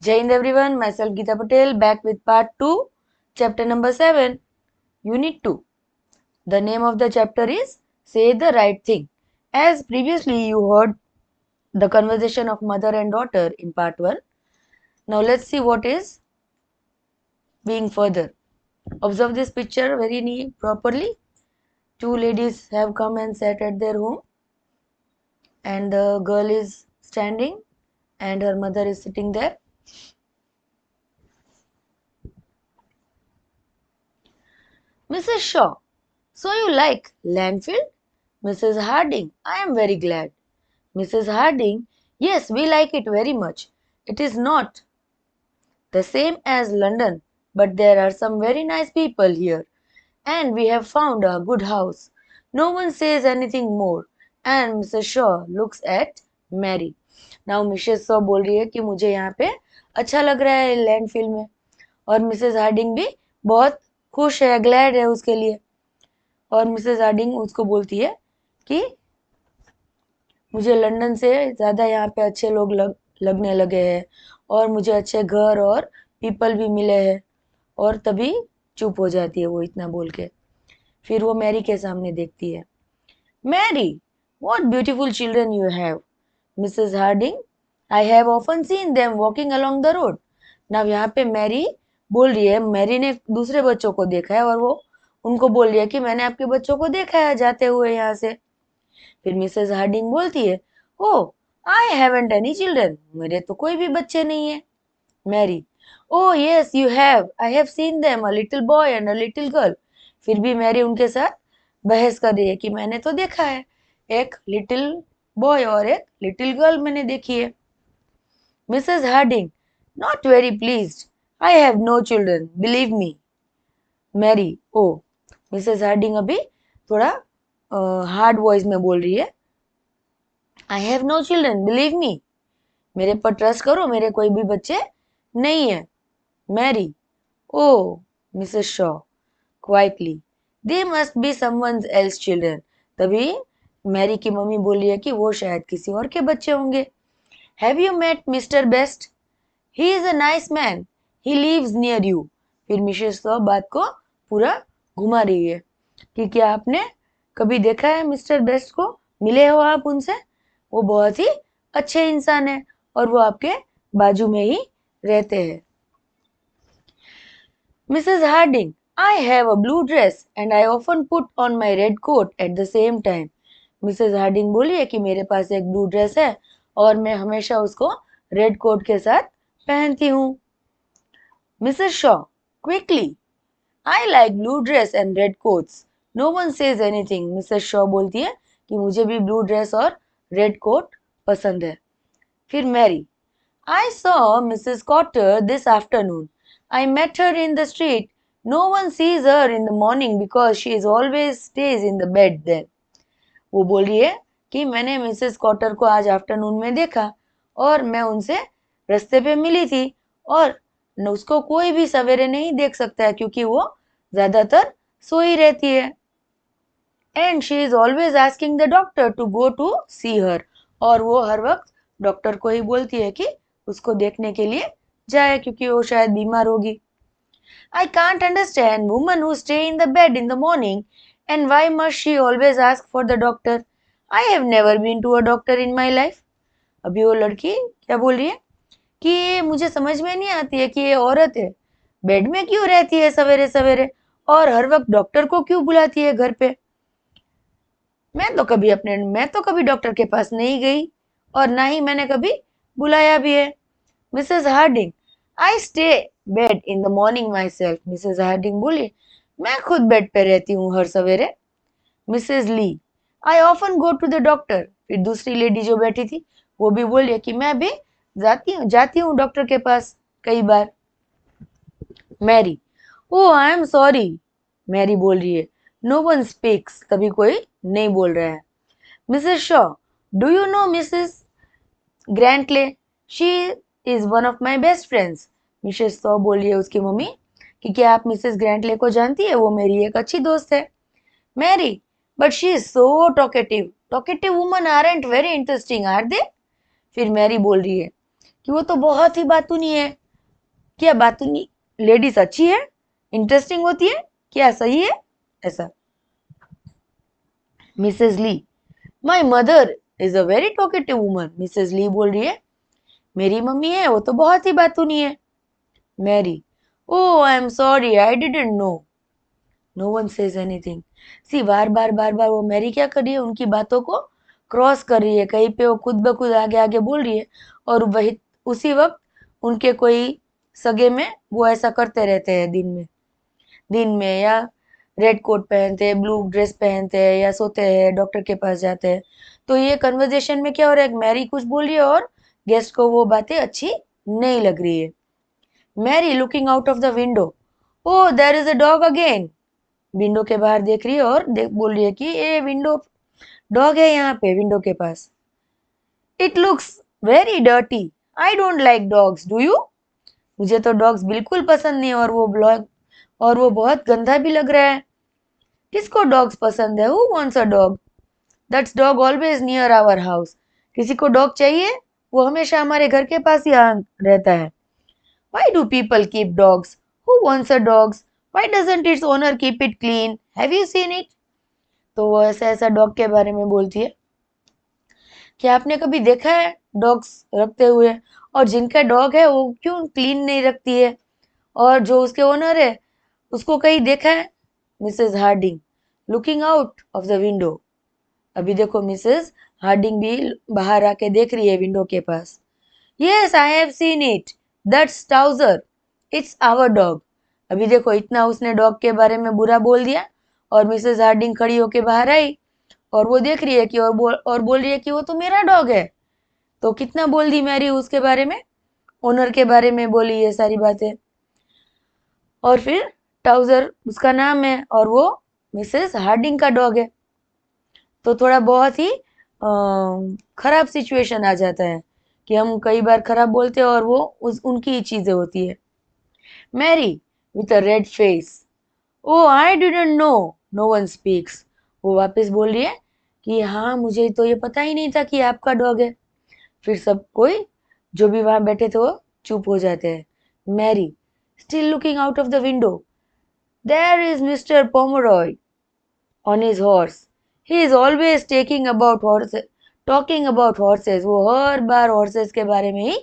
Jai Hind everyone, myself Geeta Patel back with part 2, chapter number 7, unit 2. The name of the chapter is Say the Right Thing. As previously you heard the conversation of mother and daughter in part 1. Now let's see what is being further. Observe this picture very properly. Two ladies have come and sat at their home, and the girl is standing and her mother is sitting there. Mrs. Shaw, so you like Landfield? Mrs. Harding, I am very glad. Mrs. Harding, yes, we like it very much. It is not the same as London, but there are some very nice people here, and we have found a good house. No one says anything more, and Mrs. Shaw looks at Mary. Now Mrs. Shaw बोल रही है कि मुझे यहाँ पे अच्छा लग रहा है लैंडफिल में, और मिसेस हार्डिंग भी बहुत खुश है, ग्लैड है उसके लिए। और मिसेस हार्डिंग उसको बोलती है कि मुझे लंदन से ज़्यादा यहाँ पे अच्छे लोग लगने लगे हैं, और मुझे अच्छे घर और पीपल भी मिले हैं। और तभी चुप हो जाती है वो इतना बोल के। फिर वो मैरी के सामने देखती है। Mary, what beautiful children you have. Mrs Harding, I have often seen them walking along the road. ना यहाँ पे मैरी बोल रही है, मैरी ने दूसरे बच्चों को देखा है और वो उनको बोल रही है कि मैंने आपके बच्चों को देखा है जाते हुए यहाँ से। फिर मिसेस हार्डिंग बोलती है, oh I haven't any children, मेरे तो कोई भी बच्चे नहीं है। Mary, oh yes you have, I have seen them, a little boy and a little girl. फिर भी मैरी उनके साथ बहस कर रही है कि मैंने तो देखा है, एक लिटिल बॉय और एक लिटिल गर्ल मैंने देखी है। Mrs Harding, not very pleased, I have no children, believe me. Mary, oh Mrs Harding अभी थोड़ा हार्ड वॉइस में बोल रही है, I have no children, believe me, मेरे पर ट्रस्ट करो, मेरे कोई भी बच्चे नहीं है। Mary, oh Mrs Shaw quietly, they must be someone else children. तभी मैरी की मम्मी बोली है कि वो शायद किसी और के बच्चे होंगे। Have you met Mr Best? He is a nice man, he lives near you. फिर मिसेस शॉ बात को पूरा घुमा रही है कि क्या आपने कभी देखा है मिस्टर बेस्ट को, मिले हो आप उनसे, वो बहुत ही अच्छे इंसान है और वो आपके बाजू में ही रहते हैं। Mrs Harding, I have a blue dress and I often put on my red coat at the same time. Mrs Harding बोली है कि मेरे पास एक ब्लू ड्रेस है और मैं हमेशा उसको रेड कोट के साथ पहनती हूँ। Mrs Shaw, quickly, I like blue dress and red coats, no one says anything. Mrs Shaw बोलती है कि मुझे भी ब्लू ड्रेस और रेड कोट पसंद है। फिर Mary, I saw Mrs. Cotter this afternoon. I met her in the street. No one sees her in the morning because she is always stays in the bed then. वो बोल रही है कि मैंने Mrs quarter को आज afternoon में देखा और मैं उनसे रास्ते पे मिली थी, और उसको कोई भी सवेरे नहीं देख सकता है क्योंकि वो ज्यादातर सोई रहती है। And she is always asking the doctor to go to see her, और वो हर वक्त डॉक्टर को ही बोलती है कि उसको देखने के लिए जाए क्योंकि वो शायद बीमार होगी। I can't understand women who stay in the bed in the morning and why must she always ask for the doctor? I have never been to a doctor in my life. अभी वो लड़की क्या बोल रही है कि ये मुझे समझ में नहीं आती है कि ये औरत है, बेड में क्यों रहती है सवेरे सवेरे और हर वक्त डॉक्टर को क्यों बुलाती है घर पे। मैं तो कभी डॉक्टर के पास नहीं गई और ना ही मैंने कभी बुलाया भी है। Mrs Harding, I stay bed in the morning myself. Mrs Harding बोली, मैं खुद बेड पे रहती हूँ हर सवेरे। Mrs Lee, I often go to the doctor. फिर दूसरी लेडी जो बैठी थी वो भी बोली कि मैं भी जाती हूँ डॉक्टर के पास कई बार। Mary, oh I am sorry. Mary बोल रही है, नो वन स्पीक्स, तभी कोई नहीं बोल रहा है। Mrs Shaw, do you know Mrs Grantly? She is one of my best friends. Mrs Shaw बोल रही है उसकी मम्मी कि क्या आप मिसेस ग्रैंटले को जानती है, वो मेरी एक अच्छी दोस्त है। Mary, but she is so talkative, talkative woman aren't very interesting are they? फिर मैरी बोल रही है कि वो तो बहुत ही बातूनी है। क्या बातूनी लेडीज अच्छी है, इंटरेस्टिंग होती है, क्या सही है ऐसा? Mrs Lee, my mother is a very talkative woman. Mrs Lee बोल रही है, मेरी मम्मी है वो तो बहुत ही बातूनी है। Mary, oh I am sorry, I didn't know. No one says anything. See बार बार वो मैरी क्या कर रही है, उनकी बातों को क्रॉस कर रही है, कहीं पे वो खुद ब खुद आगे आगे बोल रही है, और वही उसी वक्त उनके कोई सगे में वो ऐसा करते रहते हैं दिन में या रेड कोट पहनते हैं, ब्लू ड्रेस पहनते हैं, या सोते हैं, डॉक्टर के पास जाते हैं। तो ये कन्वर्जेशन में क्या हो रहा है, मैरी कुछ बोल रही है और गेस्ट को वो बातें अच्छी नहीं लग रही है। Mary looking out of the window, oh there is a dog again. Window के बाहर देख रही है और बोल रही है कि ये विंडो डॉग है यहाँ पे विंडो के पास। It looks very dirty, I don't like dogs, do you? मुझे तो डॉग्स बिल्कुल पसंद नहीं, और वो बहुत गंदा भी लग रहा है। किसको डॉग्स पसंद है? Who wants a dog? That's dog always near our house. किसी को डॉग चाहिए, वो हमेशा हमारे घर के पास ही रहता है। Why do people keep dogs? Who wants a dogs? Why doesn't its owner keep it clean? Have you seen it? तो वो ऐसा ऐसा डॉग के बारे में बोलती है। क्या आपने कभी देखा है डॉग्स रखते हुए? और जिनका डॉग है वो क्यों क्लीन नहीं रखती है? और जो उसके ओनर है उसको कहीं देखा है? Mrs Harding looking out of the window. अभी देखो मिसेस हार्डिंग भी बाहर आके देख रही है विंडो के पास। Yes I have seen it, that's Towser, it's our dog. अभी देखो इतना उसने डॉग के बारे में बुरा बोल दिया, और मिसेस हार्डिंग खड़ी होके बाहर आई और वो देख रही है कि और बोल रही है कि वो तो मेरा डॉग है। तो कितना बोल दी मैरी उसके बारे में, ओनर के बारे में बोली ये सारी बातें। और फिर टाउजर उसका नाम है और वो मिसेस हार्डिंग का डॉग है। तो थोड़ा बहुत ही खराब सिचुएशन आ जाता है कि हम कई बार खराब बोलते हैं और वो उनकी ही चीजें होती है। Mary with a red face, oh I didn't know, no one speaks. वो वापस बोल रही है कि हाँ मुझे तो ये पता ही नहीं था कि आपका डॉग है। फिर सब कोई जो भी वहां बैठे थे वो चुप हो जाते हैं। Mary still looking out of the window, there is Mr Pomeroy on his horse. He is always talking about horses. वो हर बार horses के बारे में ही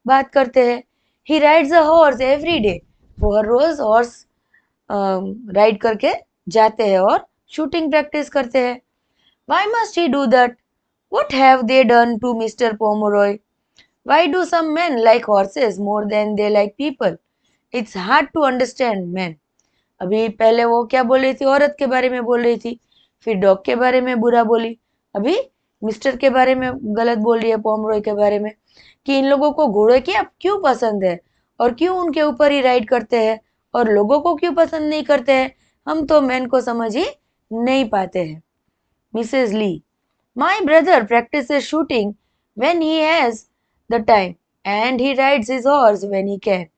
बात करते हैं। He rides a horse every day. वो हर रोज horse राइड करके जाते हैं और शूटिंग प्रैक्टिस करते हैं। Why must he do that? What have they done to Mr. Pomeroy? Why do some men like horses more than they like people? It's hard to understand men. अभी पहले वो क्या बोल रही थी, औरत के बारे में बोल रही थी, फिर डॉग के बारे में बुरा बोली, अभी मिस्टर के बारे में गलत बोल रही है, पोमरॉय के बारे में, कि इन लोगों को घोड़े क्या क्यों पसंद है और क्यों उनके ऊपर ही राइड करते हैं, और लोगों को क्यों पसंद नहीं करते हैं, हम तो मैन को समझ ही नहीं पाते हैं। Mrs Lee, my brother practice shooting when he has the time and he rides his horse when he can.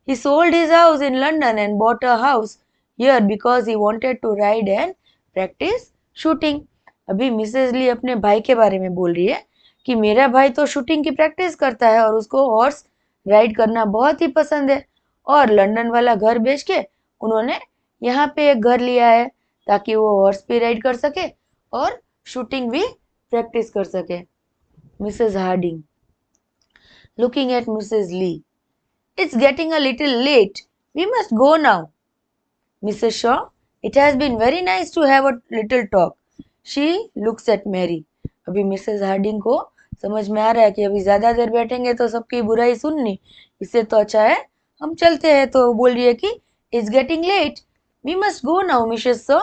He sold his house in London and bought a house here because he wanted to ride and practice shooting. अभी Mrs ली अपने भाई के बारे में बोल रही है कि मेरा भाई तो शूटिंग की प्रैक्टिस करता है और उसको हॉर्स राइड करना बहुत ही पसंद है, और लंदन वाला घर बेच के उन्होंने यहाँ पे एक घर लिया है ताकि वो हॉर्स भी राइड कर सके और शूटिंग भी प्रैक्टिस कर सके। Mrs Harding looking at Mrs Lee, it's getting a little late. We must go now. Mrs. Shaw, it has been very nice to have a little talk. She looks at Mary. अभी Mrs Hardinge को समझ में आ रहा है कि अभी ज्यादा देर बैठेंगे तो सबकी बुराई सुननी, इससे तो अच्छा है हम चलते हैं। तो बोल रही है कि it's getting late, we must go now Mrs Shaw,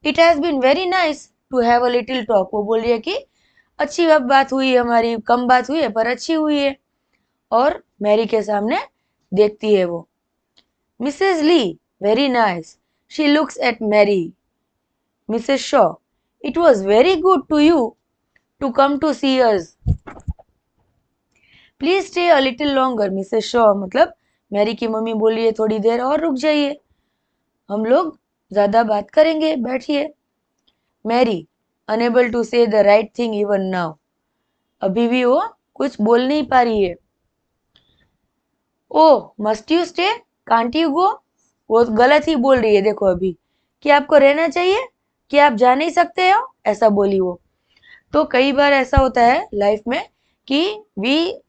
it has been very nice to have a little talk. वो बोल रही है कि अच्छी बात हुई, हमारी कम बात हुई है पर अच्छी हुई है। और मैरी के सामने देखती है वो। Mrs Lee, very nice. She looks at Mary. Mrs Shaw, it was very good to you to come to see us, please stay a little longer. Mrs Shaw मतलब मैरी की मम्मी बोली है थोड़ी देर और रुक जाइए, हम लोग ज्यादा बात करेंगे, बैठिए। Mary unable to say the right thing even now, अभी भी वो कुछ बोल नहीं पा रही है। Oh must you stay, can't you go. वो गलत ही बोल रही है देखो अभी, कि आपको रहना चाहिए, कि आप जा नहीं सकते हो, ऐसा बोली वो। तो कई बार ऐसा होता है लाइफ में कि वी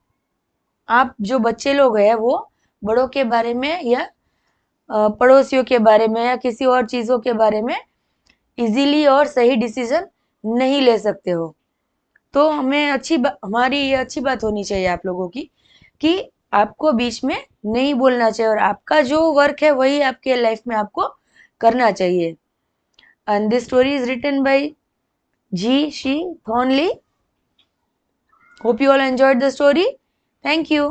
आप जो बच्चे लोग हैं वो बड़ों के बारे में या पड़ोसियों के बारे में या किसी और चीजों के बारे में इजीली और सही डिसीजन नहीं ले सकते हो। तो हमें हमारी ये अच्छी बात होनी चाहिए आप लोगों की कि आपको बीच में नहीं बोलना चाहिए और आपका जो वर्क है वही आपके लाइफ में आपको करना चाहिए। And this story is written by G C Thornley. Hope you all enjoyed the story. Thank you.